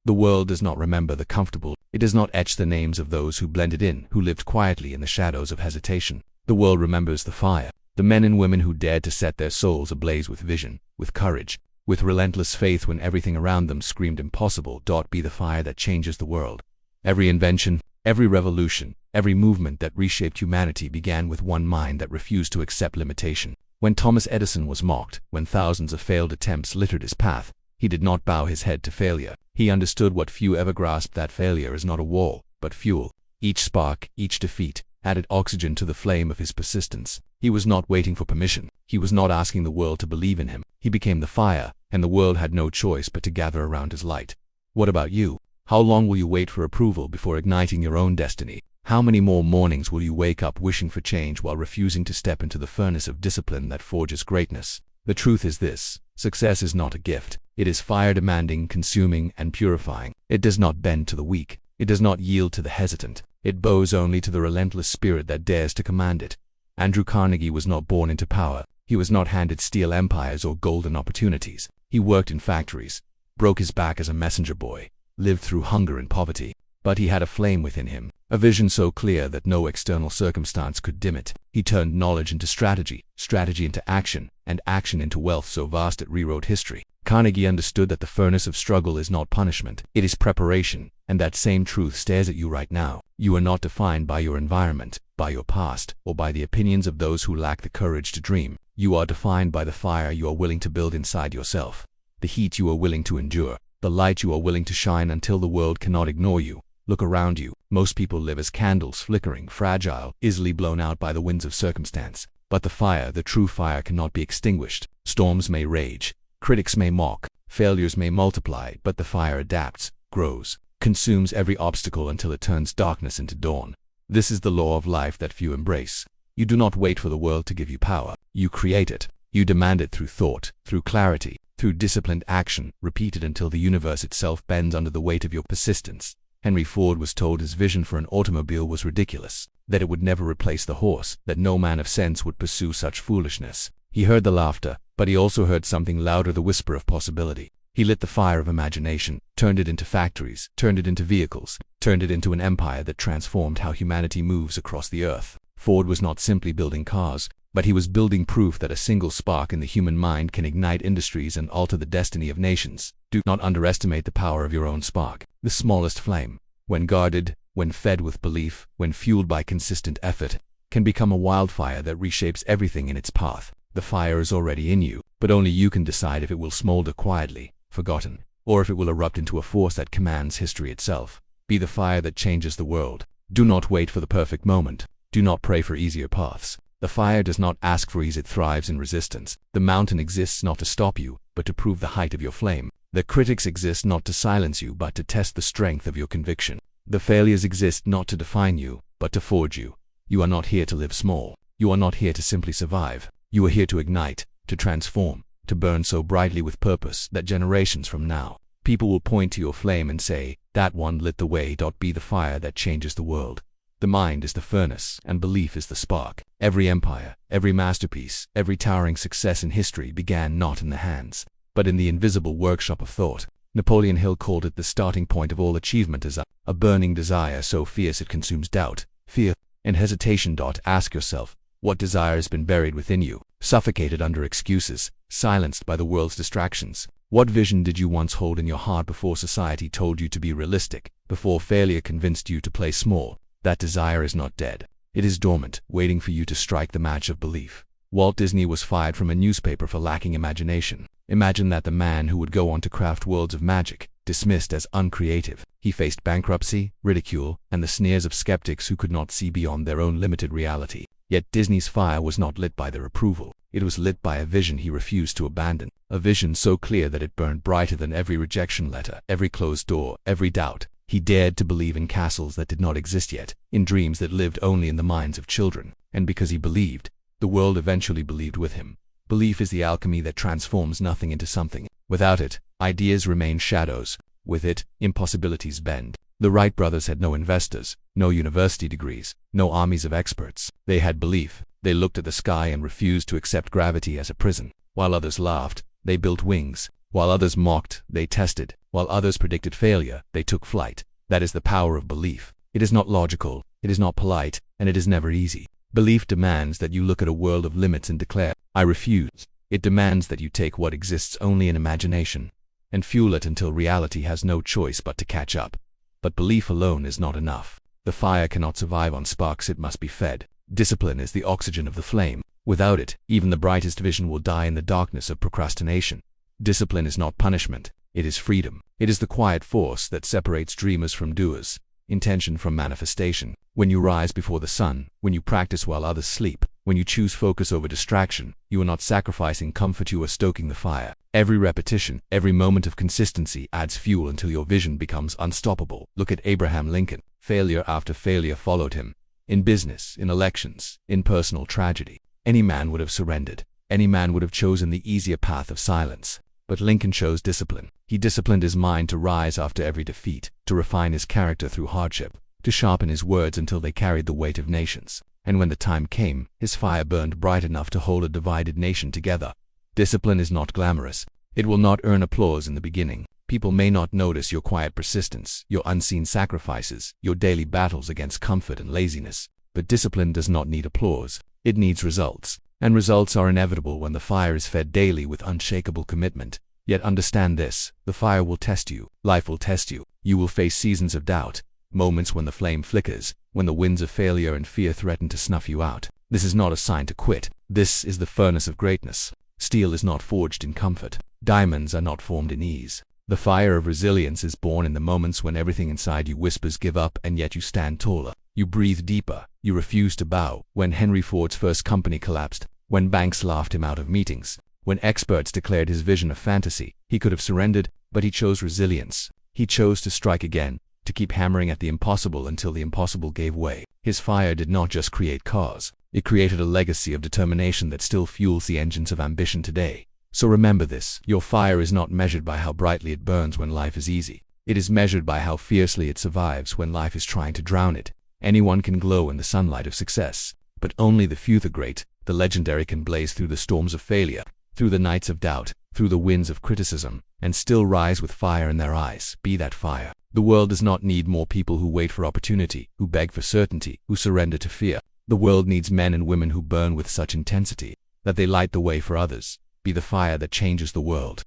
The world does not remember the comfortable. It does not etch the names of those who blended in, who lived quietly in the shadows of hesitation. The world remembers the fire, the men and women who dared to set their souls ablaze with vision, with courage, with relentless faith when everything around them screamed impossible. Be the fire that changes the world. Every invention, every revolution, every movement that reshaped humanity began with one mind that refused to accept limitation. When Thomas Edison was mocked, when thousands of failed attempts littered his path, he did not bow his head to failure. He understood what few ever grasped, that failure is not a wall, but fuel. Each spark, each defeat, added oxygen to the flame of his persistence. He was not waiting for permission. He was not asking the world to believe in him. He became the fire, and the world had no choice but to gather around his light. What about you? How long will you wait for approval before igniting your own destiny? How many more mornings will you wake up wishing for change while refusing to step into the furnace of discipline that forges greatness? The truth is this: success is not a gift. It is fire, demanding, consuming, and purifying. It does not bend to the weak. It does not yield to the hesitant. It bows only to the relentless spirit that dares to command it. Andrew Carnegie was not born into power. He was not handed steel empires or golden opportunities. He worked in factories, broke his back as a messenger boy, lived through hunger and poverty. But he had a flame within him, a vision so clear that no external circumstance could dim it. He turned knowledge into strategy, strategy into action, and action into wealth so vast it rewrote history. Carnegie understood that the furnace of struggle is not punishment, it is preparation, and that same truth stares at you right now. You are not defined by your environment, by your past, or by the opinions of those who lack the courage to dream. You are defined by the fire you are willing to build inside yourself, the heat you are willing to endure, the light you are willing to shine until the world cannot ignore you. Look around you. Most people live as candles, flickering, fragile, easily blown out by the winds of circumstance. But the fire, the true fire, cannot be extinguished. Storms may rage, critics may mock, failures may multiply, but the fire adapts, grows, consumes every obstacle until it turns darkness into dawn. This is the law of life that few embrace. You do not wait for the world to give you power. You create it. You demand it through thought, through clarity, through disciplined action, repeated until the universe itself bends under the weight of your persistence. Henry Ford was told his vision for an automobile was ridiculous, that it would never replace the horse, that no man of sense would pursue such foolishness. He heard the laughter, but he also heard something louder, the whisper of possibility. He lit the fire of imagination, turned it into factories, turned it into vehicles, turned it into an empire that transformed how humanity moves across the earth. Ford was not simply building cars, but he was building proof that a single spark in the human mind can ignite industries and alter the destiny of nations. Do not underestimate the power of your own spark. The smallest flame, when guarded, when fed with belief, when fueled by consistent effort, can become a wildfire that reshapes everything in its path. The fire is already in you, but only you can decide if it will smolder quietly, forgotten, or if it will erupt into a force that commands history itself. Be the fire that changes the world. Do not wait for the perfect moment. Do not pray for easier paths. The fire does not ask for ease, it thrives in resistance. The mountain exists not to stop you, but to prove the height of your flame. The critics exist not to silence you, but to test the strength of your conviction. The failures exist not to define you, but to forge you. You are not here to live small. You are not here to simply survive. You are here to ignite, to transform, to burn so brightly with purpose that generations from now, people will point to your flame and say, "That one lit the way." Be the fire that changes the world. The mind is the furnace, and belief is the spark. Every empire, every masterpiece, every towering success in history began not in the hands, but in the invisible workshop of thought. Napoleon Hill called it the starting point of all achievement as a burning desire so fierce it consumes doubt, fear, and hesitation. Ask yourself, what desire has been buried within you, suffocated under excuses, silenced by the world's distractions? What vision did you once hold in your heart before society told you to be realistic, before failure convinced you to play small? That desire is not dead. It is dormant, waiting for you to strike the match of belief. Walt Disney was fired from a newspaper for lacking imagination. Imagine that: the man who would go on to craft worlds of magic, dismissed as uncreative. He faced bankruptcy, ridicule, and the sneers of skeptics who could not see beyond their own limited reality. Yet Disney's fire was not lit by their approval. It was lit by a vision he refused to abandon. A vision so clear that it burned brighter than every rejection letter, every closed door, every doubt. He dared to believe in castles that did not exist yet, in dreams that lived only in the minds of children. And because he believed, the world eventually believed with him. Belief is the alchemy that transforms nothing into something. Without it, ideas remain shadows. With it, impossibilities bend. The Wright brothers had no investors, no university degrees, no armies of experts. They had belief. They looked at the sky and refused to accept gravity as a prison. While others laughed, they built wings. While others mocked, they tested. While others predicted failure, they took flight. That is the power of belief. It is not logical, it is not polite, and it is never easy. Belief demands that you look at a world of limits and declare, I refuse. It demands that you take what exists only in imagination and fuel it until reality has no choice but to catch up. But belief alone is not enough. The fire cannot survive on sparks, it must be fed. Discipline is the oxygen of the flame. Without it, even the brightest vision will die in the darkness of procrastination. Discipline is not punishment, it is freedom. It is the quiet force that separates dreamers from doers, intention from manifestation. When you rise before the sun, when you practice while others sleep, when you choose focus over distraction, you are not sacrificing comfort, you are stoking the fire. Every repetition, every moment of consistency adds fuel until your vision becomes unstoppable. Look at Abraham Lincoln. Failure after failure followed him. In business, in elections, in personal tragedy. Any man would have surrendered. Any man would have chosen the easier path of silence. But Lincoln chose discipline. He disciplined his mind to rise after every defeat, to refine his character through hardship, to sharpen his words until they carried the weight of nations. And when the time came, his fire burned bright enough to hold a divided nation together. Discipline is not glamorous. It will not earn applause in the beginning. People may not notice your quiet persistence, your unseen sacrifices, your daily battles against comfort and laziness. But discipline does not need applause. It needs results. And results are inevitable when the fire is fed daily with unshakable commitment. Yet understand this, the fire will test you. Life will test you. You will face seasons of doubt, moments when the flame flickers, when the winds of failure and fear threaten to snuff you out. This is not a sign to quit. This is the furnace of greatness. Steel is not forged in comfort. Diamonds are not formed in ease. The fire of resilience is born in the moments when everything inside you whispers give up, and yet you stand taller. You breathe deeper. You refuse to bow. When Henry Ford's first company collapsed, when banks laughed him out of meetings, when experts declared his vision a fantasy, he could have surrendered, but he chose resilience. He chose to strike again, to keep hammering at the impossible until the impossible gave way. His fire did not just create cause. It created a legacy of determination that still fuels the engines of ambition today. So remember this, your fire is not measured by how brightly it burns when life is easy. It is measured by how fiercely it survives when life is trying to drown it. Anyone can glow in the sunlight of success, but only the few, the great, the legendary, can blaze through the storms of failure, through the nights of doubt, through the winds of criticism, and still rise with fire in their eyes. Be that fire. The world does not need more people who wait for opportunity, who beg for certainty, who surrender to fear. The world needs men and women who burn with such intensity that they light the way for others. Be the fire that changes the world.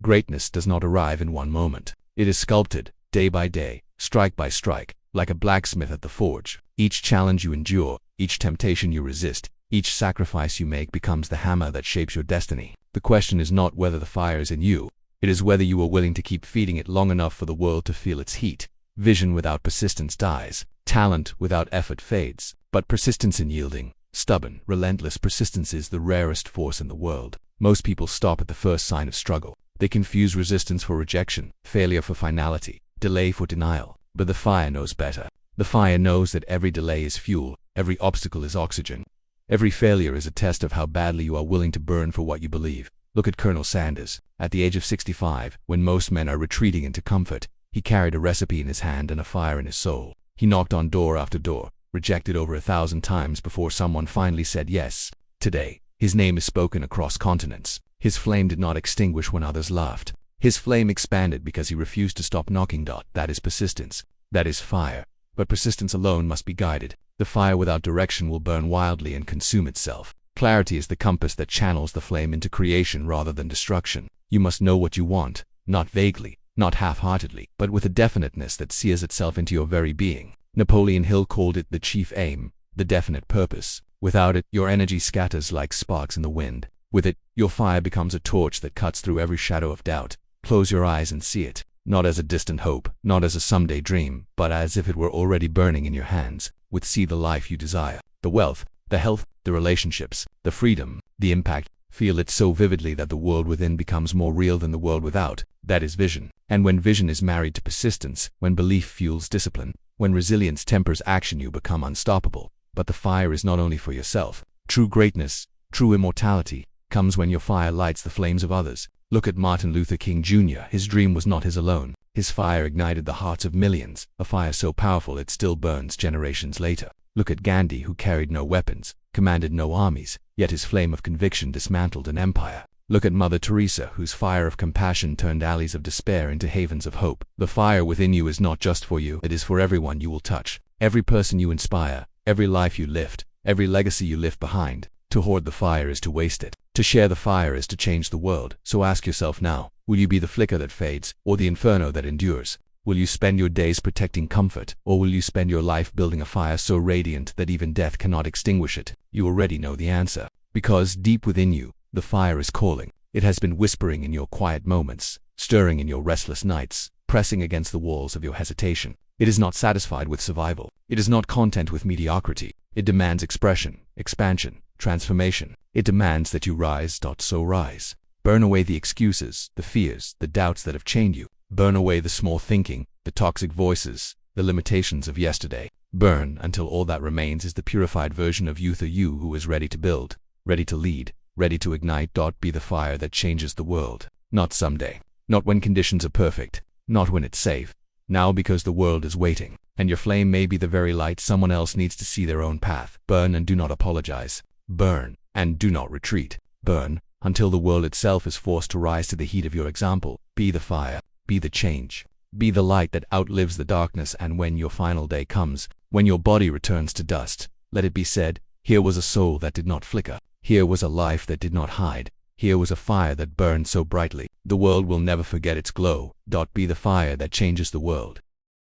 Greatness does not arrive in one moment. It is sculpted, day by day, strike by strike, like a blacksmith at the forge. Each challenge you endure, each temptation you resist, each sacrifice you make becomes the hammer that shapes your destiny. The question is not whether the fire is in you, it is whether you are willing to keep feeding it long enough for the world to feel its heat. Vision without persistence dies. Talent without effort fades. But persistence in yielding, stubborn, relentless persistence is the rarest force in the world. Most people stop at the first sign of struggle. They confuse resistance for rejection, failure for finality, delay for denial. But the fire knows better. The fire knows that every delay is fuel, every obstacle is oxygen. Every failure is a test of how badly you are willing to burn for what you believe. Look at Colonel Sanders. At the age of 65, when most men are retreating into comfort, he carried a recipe in his hand and a fire in his soul. He knocked on door after door, rejected over 1,000 times before someone finally said yes. Today, his name is spoken across continents. His flame did not extinguish when others laughed. His flame expanded because he refused to stop knocking. That is persistence. That is fire. But persistence alone must be guided. The fire without direction will burn wildly and consume itself. Clarity is the compass that channels the flame into creation rather than destruction. You must know what you want, not vaguely, not half-heartedly, but with a definiteness that sears itself into your very being. Napoleon Hill called it the chief aim, the definite purpose. Without it, your energy scatters like sparks in the wind. With it, your fire becomes a torch that cuts through every shadow of doubt. Close your eyes and see it, not as a distant hope, not as a someday dream, but as if it were already burning in your hands. See the life you desire, the wealth, the health, the relationships, the freedom, the impact. Feel it so vividly that the world within becomes more real than the world without. That is vision. And when vision is married to persistence, when belief fuels discipline, when resilience tempers action, you become unstoppable. But the fire is not only for yourself. True greatness, true immortality, comes when your fire lights the flames of others. Look at Martin Luther King Jr. His dream was not his alone. His fire ignited the hearts of millions, a fire so powerful it still burns generations later. Look at Gandhi, who carried no weapons, commanded no armies, yet his flame of conviction dismantled an empire. Look at Mother Teresa, whose fire of compassion turned alleys of despair into havens of hope. The fire within you is not just for you, it is for everyone you will touch, every person you inspire, every life you lift, every legacy you lift behind. To hoard the fire is to waste it. To share the fire is to change the world. So ask yourself now, will you be the flicker that fades, or the inferno that endures? Will you spend your days protecting comfort, or will you spend your life building a fire so radiant that even death cannot extinguish it? You already know the answer. Because deep within you, the fire is calling. It has been whispering in your quiet moments, stirring in your restless nights, pressing against the walls of your hesitation. It is not satisfied with survival. It is not content with mediocrity. It demands expression, expansion, transformation. It demands that you rise. So rise. Burn away the excuses, the fears, the doubts that have chained you. Burn away the small thinking, the toxic voices, the limitations of yesterday. Burn until all that remains is the purified version of youth, a you who is ready to build, ready to lead, ready to ignite. Be the fire that changes the world. Not someday. Not when conditions are perfect. Not when it's safe. Now, because the world is waiting. And your flame may be the very light someone else needs to see their own path. Burn and do not apologize. Burn and do not retreat. Burn until the world itself is forced to rise to the heat of your example. Be the fire. Be the change. Be the light that outlives the darkness. And when your final day comes, when your body returns to dust, let it be said, here was a soul that did not flicker. Here was a life that did not hide. Here was a fire that burned so brightly. The world will never forget its glow. Be the fire that changes the world.